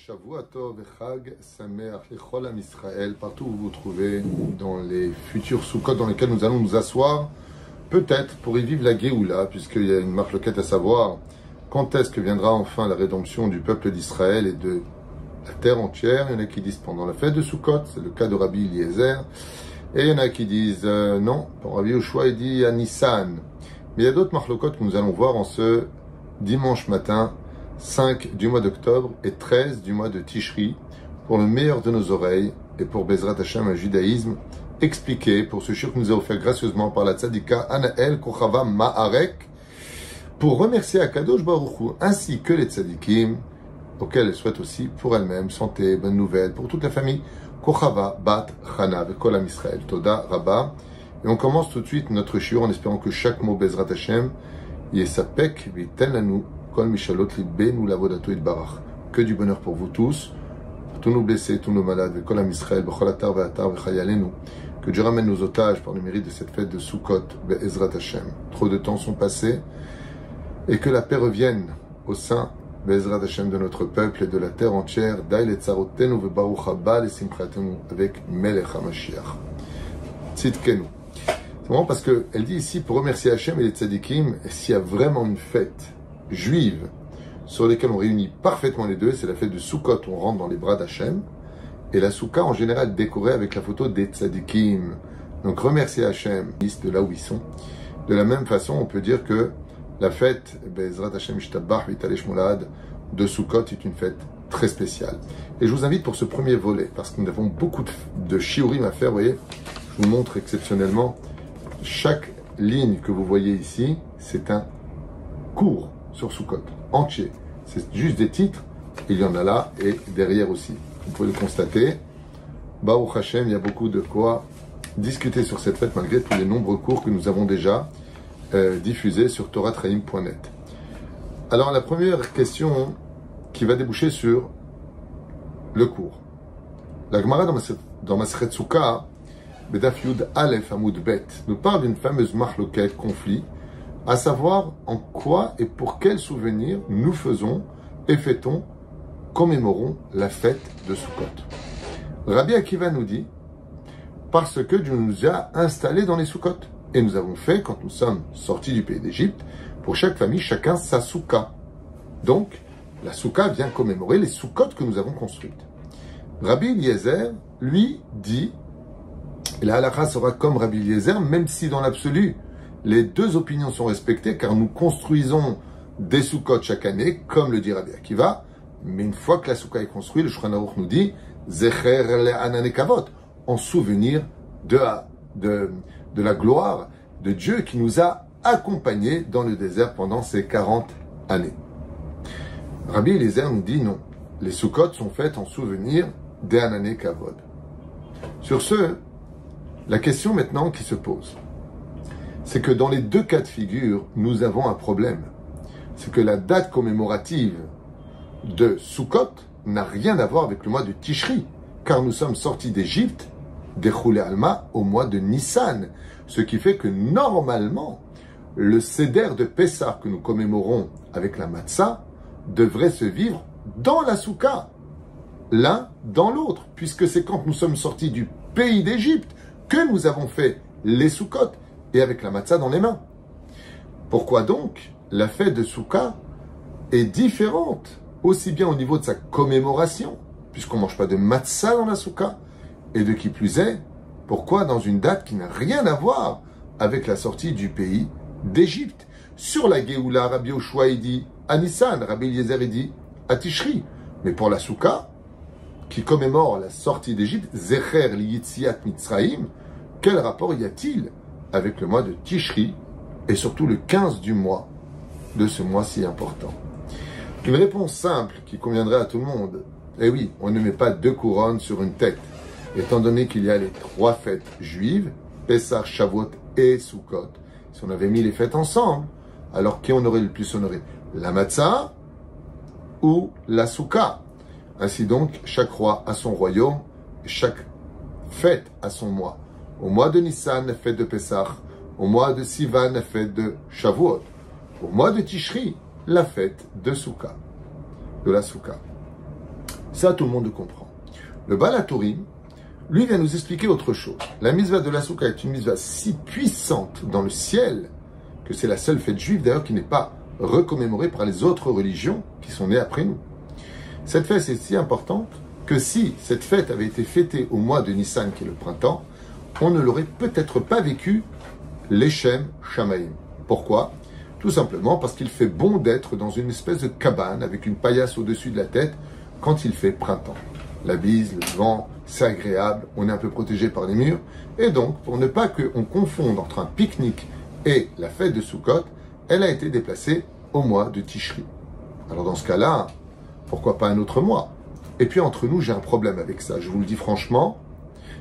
Shavua Tov et Chag Sameach Lechol Am Israël, partout où vous vous trouvez, dans les futurs Sukkot dans lesquels nous allons nous asseoir, peut-être pour y vivre la Géoula, puisqu'il y a une marloquette à savoir quand est-ce que viendra enfin la rédemption du peuple d'Israël et de la terre entière. Il y en a qui disent pendant la fête de Sukkot, c'est le cas de Rabbi Eliezer, et il y en a qui disent non, pour Rabbi Yoshua il dit à Nissan. Mais il y a d'autres marloquettes que nous allons voir en ce dimanche matin, 5 du mois d'octobre et 13 du mois de Tishri, pour le meilleur de nos oreilles et pour Bezrat Hashem, un judaïsme expliqué pour ce shiur que nous a offert gracieusement par la tzadika Anaël Kochava Ma'arek, pour remercier Akadosh Baruch Hu ainsi que les tzadikim, auxquels elle souhaite aussi pour elle-même santé, bonne nouvelle, pour toute la famille Kochava Bat Chana Kol Am Israël. Toda Rabba. Et on commence tout de suite notre shiur en espérant que chaque mot Bezrat Hashem Yesapek Viten Lanu Kol Mishalot Libenu Lavodato Itbarach. Que du bonheur pour vous tous, pour tous nos blessés, tous nos malades, Kol Am Israël, Bechol Atar Ve'atar V'chayalenu. Que Dieu ramène nos otages par le mérite de cette fête de Sukkot, Be'ezrat Hashem. Trop de temps sont passés, et que la paix revienne au sein, Be'ezrat Hashem, de notre peuple et de la terre entière, Daïl et Tzarotenu Ve'baruch Haba Lesimchatenu, avec Melech HaMashiach. Tzidkenu. C'est vraiment parce qu'elle dit ici, pour remercier Hashem et les tzadikim, s'il y a vraiment une fête juive sur laquelle on réunit parfaitement les deux, c'est la fête de Sukkot, on rentre dans les bras d'Hachem, et la Soukha en général décorée avec la photo des tzadikim. Donc remercier Hachem de là où ils sont. De la même façon, on peut dire que la fête Be'ezrat Hashem Ishtabach V'Italesh Molad de Sukkot est une fête très spéciale. Et je vous invite pour ce premier volet, parce que nous avons beaucoup de shiurim à faire, vous voyez, je vous montre exceptionnellement, chaque ligne que vous voyez ici, c'est un cours sur Sukkot, entier. C'est juste des titres, il y en a là et derrière aussi. Vous pouvez le constater. Baruch Hashem, il y a beaucoup de quoi discuter sur cette fête malgré tous les nombreux cours que nous avons déjà diffusés sur toratraim.net. Alors la première question qui va déboucher sur le cours. La Gemara dans Masechet Sukkah, Bedaf Yud Aleph Amud Bet, nous parle d'une fameuse marloquette, conflit, à savoir en quoi et pour quel souvenir nous faisons et fêtons, commémorons la fête de Sukkot. Rabbi Akiva nous dit, parce que Dieu nous a installés dans les Sukkot. Et nous avons fait, quand nous sommes sortis du pays d'Égypte, pour chaque famille, chacun sa Soukha. Donc, la Soukha vient commémorer les Sukkot que nous avons construites. Rabbi Eliezer, lui, dit, et la halakha sera comme Rabbi Eliezer, même si dans l'absolu, les deux opinions sont respectées, car nous construisons des Sukkot chaque année, comme le dit Rabbi Akiva, mais une fois que la Soukha est construite, le Shulchan Aruch nous dit, Zecher le'anane kavot, en souvenir de la gloire de Dieu qui nous a accompagnés dans le désert pendant ces 40 années. Rabbi Eliezer nous dit non, les Sukkot sont faites en souvenir des Anane Kavod. Sur ce, la question maintenant qui se pose, c'est que dans les deux cas de figure, nous avons un problème. C'est que la date commémorative de Sukkot n'a rien à voir avec le mois de Tishri, car nous sommes sortis d'Égypte, des Choulé Alma, au mois de Nissan. Ce qui fait que normalement, le Seder de Pessah que nous commémorons avec la Matzah devrait se vivre dans la Soukha, l'un dans l'autre, puisque c'est quand nous sommes sortis du pays d'Égypte que nous avons fait les Sukkot et avec la Matzah dans les mains. Pourquoi donc la fête de Soukha est différente, aussi bien au niveau de sa commémoration, puisqu'on ne mange pas de Matzah dans la Soukha, et de qui plus est, pourquoi dans une date qui n'a rien à voir avec la sortie du pays d'Égypte? Sur la Géoula, Rabbi Yoshua il dit à Nissan, Rabbi Eliezer il dit à Tishri. Mais pour la Soukha, qui commémore la sortie d'Égypte, Zecher liyitziat Mitzraïm, quel rapport y a-t-il avec le mois de Tishri, et surtout le 15 du mois, de ce mois si important? Une réponse simple qui conviendrait à tout le monde. Eh oui, on ne met pas deux couronnes sur une tête. Étant donné qu'il y a les trois fêtes juives, Pessah, Shavuot et Sukkot, si on avait mis les fêtes ensemble, alors qui on aurait le plus honoré? La Matzah ou la Soukha? Ainsi donc, chaque roi a son royaume, et chaque fête a son mois. Au mois de Nissan, fête de Pessah. Au mois de Sivan, fête de Shavuot. Au mois de Tishri, la fête de Soukha, de la Soukha. Ça, tout le monde le comprend. Le Baal HaTurim, lui, vient nous expliquer autre chose. La mitzvah de la Souka est une mitzvah si puissante dans le ciel que c'est la seule fête juive, d'ailleurs, qui n'est pas recommémorée par les autres religions qui sont nées après nous. Cette fête est si importante que si cette fête avait été fêtée au mois de Nissan, qui est le printemps, on ne l'aurait peut-être pas vécu l'Echem Shamaim. Pourquoi? Tout simplement parce qu'il fait bon d'être dans une espèce de cabane avec une paillasse au-dessus de la tête quand il fait printemps. La bise, le vent, c'est agréable, on est un peu protégé par les murs. Et donc, pour ne pas qu'on confonde entre un pique-nique et la fête de Sukkot, elle a été déplacée au mois de Tishri. Alors dans ce cas-là, pourquoi pas un autre mois? Et puis entre nous, j'ai un problème avec ça, je vous le dis franchement,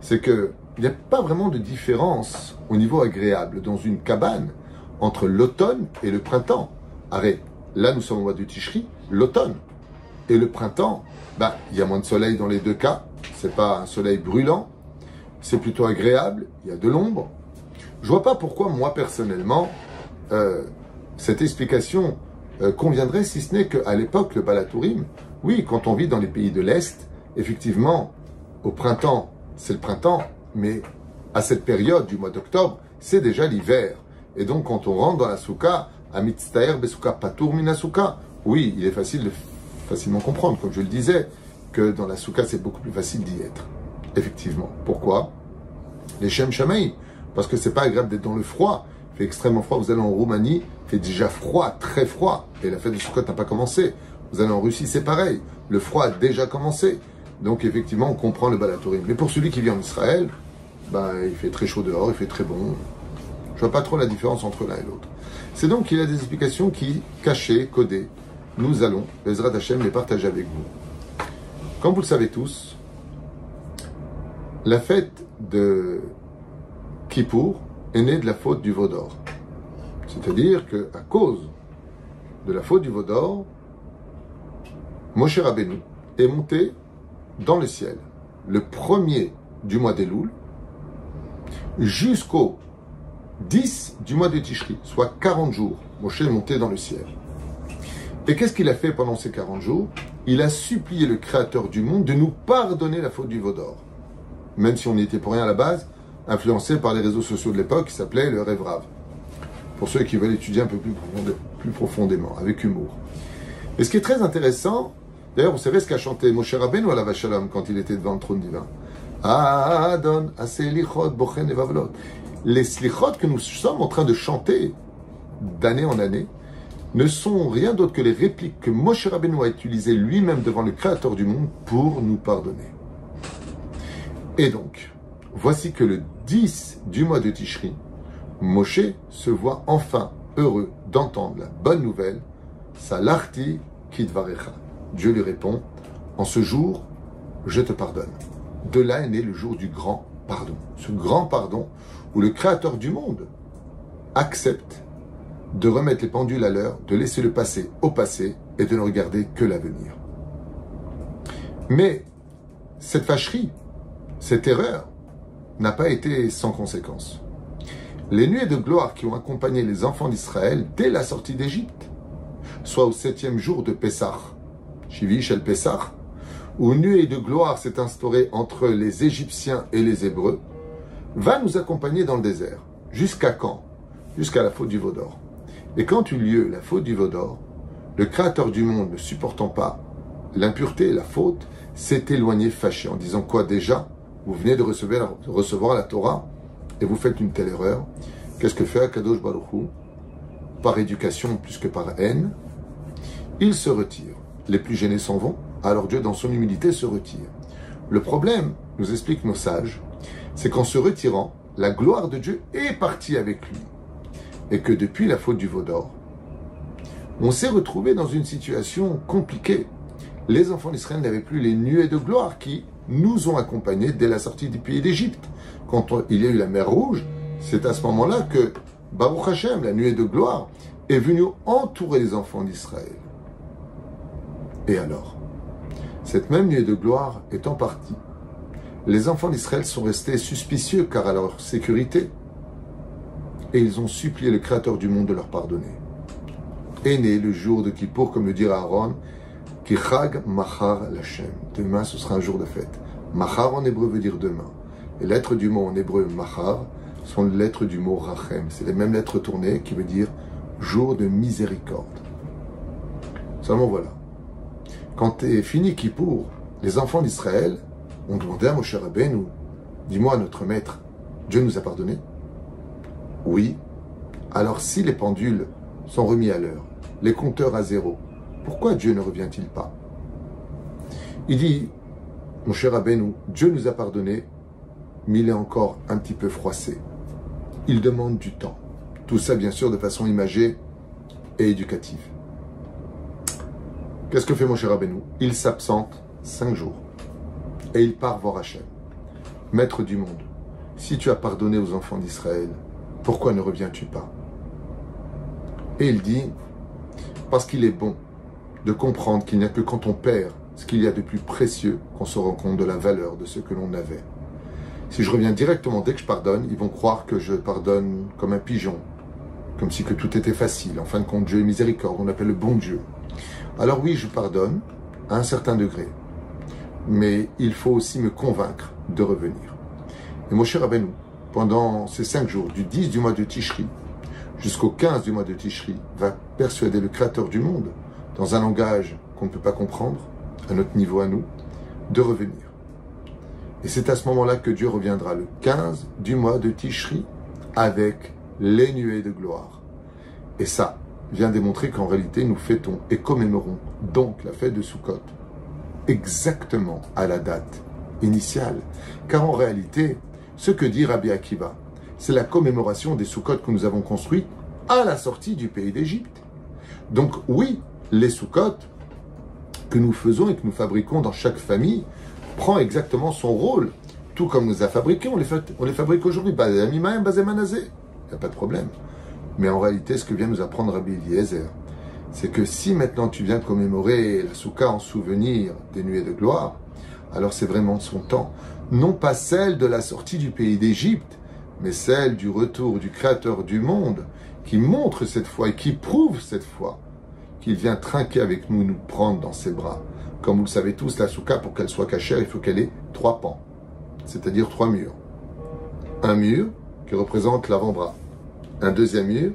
c'est qu'il n'y a pas vraiment de différence au niveau agréable dans une cabane entre l'automne et le printemps. Arrête, là nous sommes au mois de Tishri, l'automne. Et le printemps, il y a moins de soleil dans les deux cas, c'est pas un soleil brûlant, c'est plutôt agréable, il y a de l'ombre. Je vois pas pourquoi moi personnellement, cette explication conviendrait, si ce n'est qu'à l'époque, le Baal HaTurim, oui, quand on vit dans les pays de l'Est, effectivement, au printemps, c'est le printemps, mais à cette période du mois d'octobre, c'est déjà l'hiver. Et donc, quand on rentre dans la souka, Amitztaer Besuka Patur Mina Souka, oui, il est facile de facilement comprendre, comme je le disais, que dans la souka, c'est beaucoup plus facile d'y être. Effectivement. Pourquoi? Les Shem Shamaï, parce que c'est pas agréable d'être dans le froid. Il fait extrêmement froid. Vous allez en Roumanie, il fait déjà froid, très froid. Et la fête de Sukkot n'a pas commencé. Vous allez en Russie, c'est pareil. Le froid a déjà commencé. Donc effectivement, on comprend le Baal HaTurim. Mais pour celui qui vit en Israël, il fait très chaud dehors, il fait très bon. Je vois pas trop la différence entre l'un et l'autre. C'est donc qu'il y a des explications qui, cachées, codées, nous allons, Bezrat Hashem, les partager avec vous. Comme vous le savez tous, la fête de Kippour est née de la faute du veau d'or. C'est-à-dire qu'à cause de la faute du veau d'or, Moshe Rabbeinu est monté dans le ciel le 1er du mois d'Elul jusqu'au 10 du mois de Tishri, soit 40 jours. Moshe est monté dans le ciel. Et qu'est-ce qu'il a fait pendant ces 40 jours? Il a supplié le Créateur du monde de nous pardonner la faute du veau d'or. Même si on n'y était pour rien à la base, influencé par les réseaux sociaux de l'époque qui s'appelait le Rêve Rave. Pour ceux qui veulent étudier un peu plus profondément, avec humour. Et ce qui est très intéressant, d'ailleurs, vous savez ce qu'a chanté Moshe Rabbeinu à la Vachalom quand il était devant le trône divin. Adon, Aselichot, Bochen et Vavlot. Les slichot que nous sommes en train de chanter d'année en année ne sont rien d'autre que les répliques que Moshe Rabbeinu a utilisées lui-même devant le Créateur du monde pour nous pardonner. Et donc, voici que le 10 du mois de Tishri, Moshe se voit enfin heureux d'entendre la bonne nouvelle, Salarti Kidvarecha. Dieu lui répond, en ce jour, je te pardonne. De là est né le jour du grand pardon. Ce grand pardon où le Créateur du monde accepte de remettre les pendules à l'heure, de laisser le passé au passé et de ne regarder que l'avenir. Mais cette fâcherie, cette erreur, n'a pas été sans conséquence. Les nuées de gloire qui ont accompagné les enfants d'Israël dès la sortie d'Égypte, soit au 7e jour de Pessah, Shivish el Pessah, où une nuée de gloire s'est instaurée entre les Égyptiens et les Hébreux, va nous accompagner dans le désert. Jusqu'à quand? Jusqu'à la faute du veau d'or. Et quand eut lieu la faute du veau d'or, le Créateur du monde, ne supportant pas l'impureté et la faute, s'est éloigné fâché en disant quoi déjà? Vous venez de recevoir la Torah et vous faites une telle erreur. Qu'est-ce que fait Akadosh Baruch Hu? Par éducation plus que par haine, il se retire. Les plus gênés s'en vont, alors Dieu dans son humilité se retire. Le problème, nous expliquent nos sages, c'est qu'en se retirant, la gloire de Dieu est partie avec lui. Et que depuis la faute du veau d'or, on s'est retrouvé dans une situation compliquée. Les enfants d'Israël n'avaient plus les nuées de gloire qui nous ont accompagnés dès la sortie du pays d'Égypte. Quand il y a eu la mer Rouge, c'est à ce moment-là que Baruch Hashem, la nuée de gloire, est venue entourer les enfants d'Israël. Et alors, cette même nuée de gloire étant partie, les enfants d'Israël sont restés suspicieux car à leur sécurité, et ils ont supplié le Créateur du monde de leur pardonner. Est né le jour de Kippour, comme le dira Aaron, Ki Chag Machar Lashem. Demain, ce sera un jour de fête. Machar en hébreu veut dire demain. Les lettres du mot en hébreu Machar sont les lettres du mot Rachem. C'est les mêmes lettres tournées qui veut dire jour de miséricorde. Seulement voilà. Quand est fini Kippour, les enfants d'Israël ont demandé à Moshe Rabbeinu, dis-moi notre maître, Dieu nous a pardonné? Oui. Alors si les pendules sont remis à l'heure, les compteurs à zéro, pourquoi Dieu ne revient-il pas? Il dit, Moshe Rabbeinu, Dieu nous a pardonné, mais il est encore un petit peu froissé. Il demande du temps. Tout ça, bien sûr, de façon imagée et éducative. Qu'est-ce que fait Moshe Rabbeinu? Il s'absente 5 jours. Et il part voir Hachem, maître du monde. Si tu as pardonné aux enfants d'Israël, pourquoi ne reviens-tu pas? Et il dit, parce qu'il est bon de comprendre qu'il n'y a que quand on perd ce qu'il y a de plus précieux qu'on se rend compte de la valeur de ce que l'on avait. Si je reviens directement dès que je pardonne, ils vont croire que je pardonne comme un pigeon, comme si que tout était facile. En fin de compte, Dieu est miséricorde, on appelle le bon Dieu. Alors oui, je pardonne à un certain degré, mais il faut aussi me convaincre de revenir. Et Moshe Rabbeinu, pendant ces 5 jours, du 10 du mois de Tishri jusqu'au 15 du mois de Tishri, va persuader le Créateur du monde, dans un langage qu'on ne peut pas comprendre, à notre niveau à nous, de revenir. Et c'est à ce moment-là que Dieu reviendra le 15 du mois de Tishri avec les nuées de gloire. Et ça vient démontrer qu'en réalité, nous fêtons et commémorons donc la fête de Sukkot exactement à la date initiale. Car en réalité, ce que dit Rabbi Akiva, c'est la commémoration des Sukkot que nous avons construites à la sortie du pays d'Égypte. Donc oui, les Sukkot que nous faisons et que nous fabriquons dans chaque famille prend exactement son rôle, tout comme nous a fabriqués, on les fabrique aujourd'hui. Il n'y a pas de problème. Mais en réalité, ce que vient nous apprendre Rabbi Eliezer, c'est que si maintenant tu viens commémorer la Souka en souvenir des nuées de gloire, alors c'est vraiment son temps. Non pas celle de la sortie du pays d'Égypte, mais celle du retour du Créateur du monde, qui montre cette foi et qui prouve cette foi qu'il vient trinquer avec nous, nous prendre dans ses bras. Comme vous le savez tous, la Souka, pour qu'elle soit cachère, il faut qu'elle ait 3 pans, c'est-à-dire 3 murs. Un mur qui représente l'avant-bras, un deuxième mur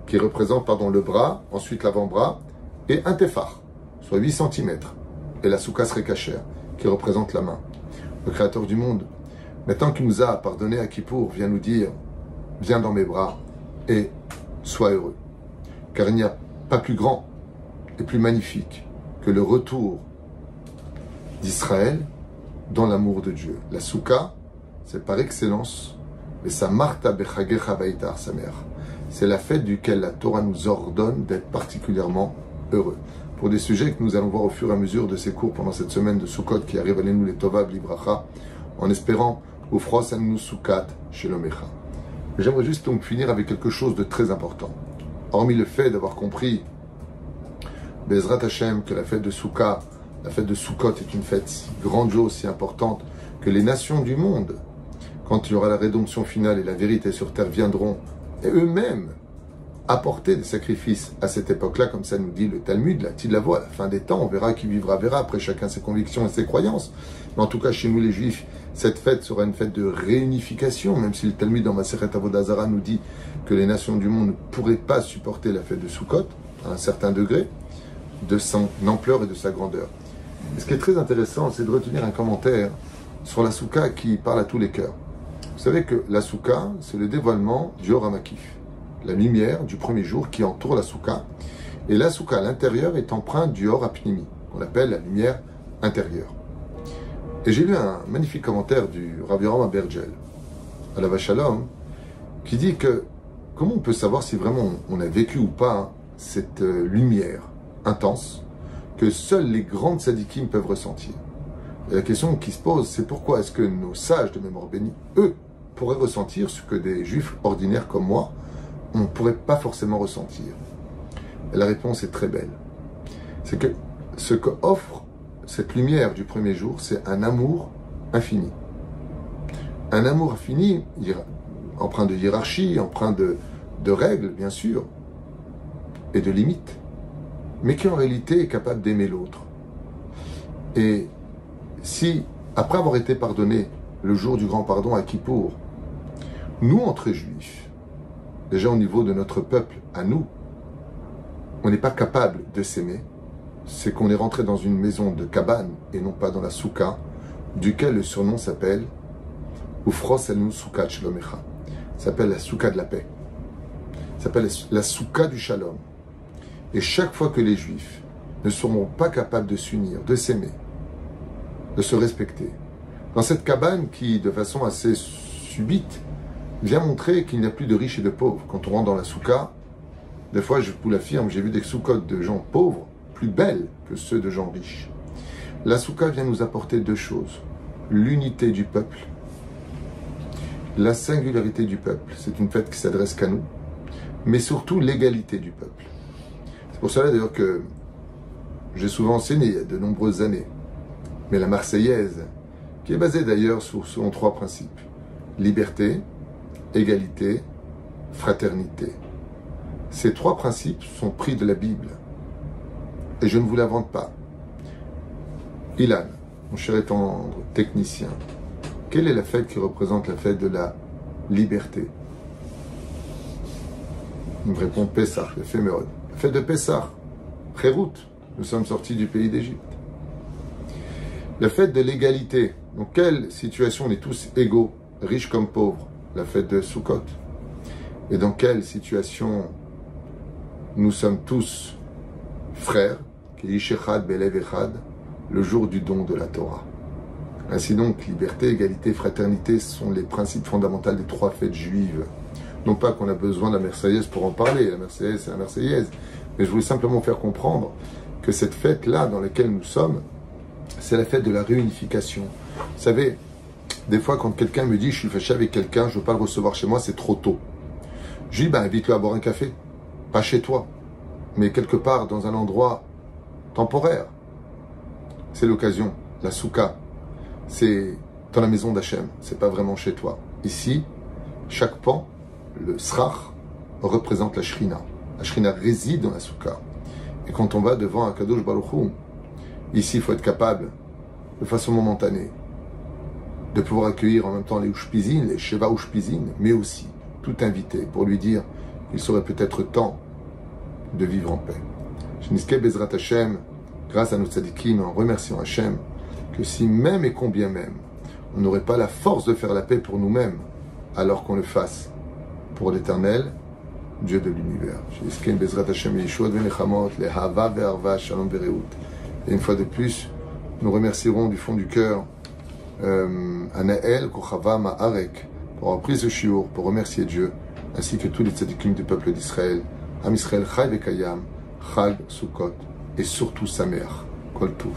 qui représente le bras, ensuite l'avant-bras, et un téphar, soit 8 cm. Et la Souka serait cachère, qui représente la main. Le Créateur du monde, maintenant qu'il nous a pardonné à Kippour, vient nous dire, viens dans mes bras et sois heureux. Car il n'y a pas plus grand et plus magnifique que le retour d'Israël dans l'amour de Dieu. La Souka, c'est par excellence, mais sa Marta Bechagecha Baitar, sa mère. C'est la fête duquel la Torah nous ordonne d'être particulièrement heureux. Pour des sujets que nous allons voir au fur et à mesure de ces cours pendant cette semaine de Sukkot qui arrive à nous les Tova Blibracha, en espérant Ufros Anu Sukkot Shelomecha. J'aimerais juste donc finir avec quelque chose de très important. Hormis le fait d'avoir compris Bezrat Hashem que la fête de Souka, la fête de Sukkot est une fête si grandiose, si importante, que les nations du monde, quand il y aura la rédemption finale et la vérité sur terre, viendront et eux-mêmes apporter des sacrifices à cette époque-là, comme ça nous dit le Talmud, la Tilavo, à la fin des temps, on verra qui vivra verra, après chacun ses convictions et ses croyances. Mais en tout cas, chez nous les Juifs, cette fête sera une fête de réunification, même si le Talmud dans Maseret Avodah Zarah nous dit que les nations du monde ne pourraient pas supporter la fête de Sukkot, à un certain degré, de son ampleur et de sa grandeur. Et ce qui est très intéressant, c'est de retenir un commentaire sur la Souka qui parle à tous les cœurs. Vous savez que la Souka, c'est le dévoilement du Or HaMakif, la lumière du premier jour qui entoure la Souka. Et la Souka à l'intérieur est empreinte du Or HaPnimi, qu'on appelle la lumière intérieure. Et j'ai lu un magnifique commentaire du Rav Yoram Abergel, à la Vachalom, qui dit que comment on peut savoir si vraiment on a vécu ou pas cette lumière intense que seuls les grandes sadikim peuvent ressentir. Et la question qui se pose, c'est pourquoi est-ce que nos sages de mémoire bénie, eux, pourraient ressentir ce que des juifs ordinaires comme moi, on ne pourrait pas forcément ressentir. Et la réponse est très belle. C'est que ce qu'offre cette lumière du premier jour, c'est un amour infini. Un amour infini, empreint de hiérarchie, empreint de règles, bien sûr, et de limites. mais qui en réalité est capable d'aimer l'autre. Et si, après avoir été pardonné le jour du grand pardon à Kippour, nous, entre juifs, déjà au niveau de notre peuple, à nous, on n'est pas capable de s'aimer, c'est qu'on est rentré dans une maison de cabane et non pas dans la souka, duquel le surnom s'appelle Ufros el Souka Shlomecha, s'appelle la souka de la paix, s'appelle la souka du shalom. Et chaque fois que les juifs ne seront pas capables de s'unir, de s'aimer, de se respecter, dans cette cabane qui, de façon assez subite, vient montrer qu'il n'y a plus de riches et de pauvres. Quand on rentre dans la souka, des fois, je vous l'affirme, j'ai vu des soukottes de gens pauvres plus belles que ceux de gens riches. La souka vient nous apporter deux choses. L'unité du peuple, la singularité du peuple. C'est une fête qui s'adresse qu'à nous, mais surtout l'égalité du peuple. C'est pour cela d'ailleurs que j'ai souvent enseigné il y a de nombreuses années, mais la Marseillaise, qui est basée d'ailleurs sur trois principes. Liberté, égalité, fraternité. Ces trois principes sont pris de la Bible. Et je ne vous l'invente pas. Ilan, mon cher et tendre technicien, quelle est la fête qui représente la fête de la liberté? Il me répond Pessah, l'éphémérode. La fête de Pessah, Khérout, nous sommes sortis du pays d'Égypte. La fête de l'égalité, dans quelle situation on est tous égaux, riches comme pauvres? La fête de Sukkot. Et dans quelle situation nous sommes tous frères, le jour du don de la Torah. Ainsi donc, liberté, égalité, fraternité sont les principes fondamentaux des trois fêtes juives. Non pas qu'on a besoin de la Marseillaise pour en parler, la Marseillaise c'est la Marseillaise, mais je voulais simplement faire comprendre que cette fête-là dans laquelle nous sommes, c'est la fête de la réunification. Vous savez, des fois quand quelqu'un me dit je suis fâché avec quelqu'un, je ne veux pas le recevoir chez moi, c'est trop tôt. Je dis ben invite-le à boire un café, pas chez toi, mais quelque part dans un endroit temporaire. C'est l'occasion, la souka, c'est dans la maison d'Hachem, c'est pas vraiment chez toi. Ici, chaque pan, le srach, représente la shrina. La shrina réside dans la souka. Et quand on va devant un Kadosh Baruch Hu, ici il faut être capable, de façon momentanée, de pouvoir accueillir en même temps les Ushpizin, les Sheva Ushpizin, mais aussi tout invité pour lui dire qu'il serait peut-être temps de vivre en paix. Sheniske Bezrat Hashem, grâce à nos tzadikim, en remerciant Hashem, que si même et combien même, on n'aurait pas la force de faire la paix pour nous-mêmes, alors qu'on le fasse pour l'Éternel, Dieu de l'univers. Sheniske Bezrat Hashem, Yeshua de Nechamot, le Hava ve'arva, Shalom ve'reut. Et une fois de plus, nous remercierons du fond du cœur Anaël Kochava Ma'arek pour avoir pris ce shiur, pour remercier Dieu, ainsi que tous les tzadikim du peuple d'Israël. Am Israël Chai Vekayam, Chag Sukkot, et surtout Sameach, Kol Tov.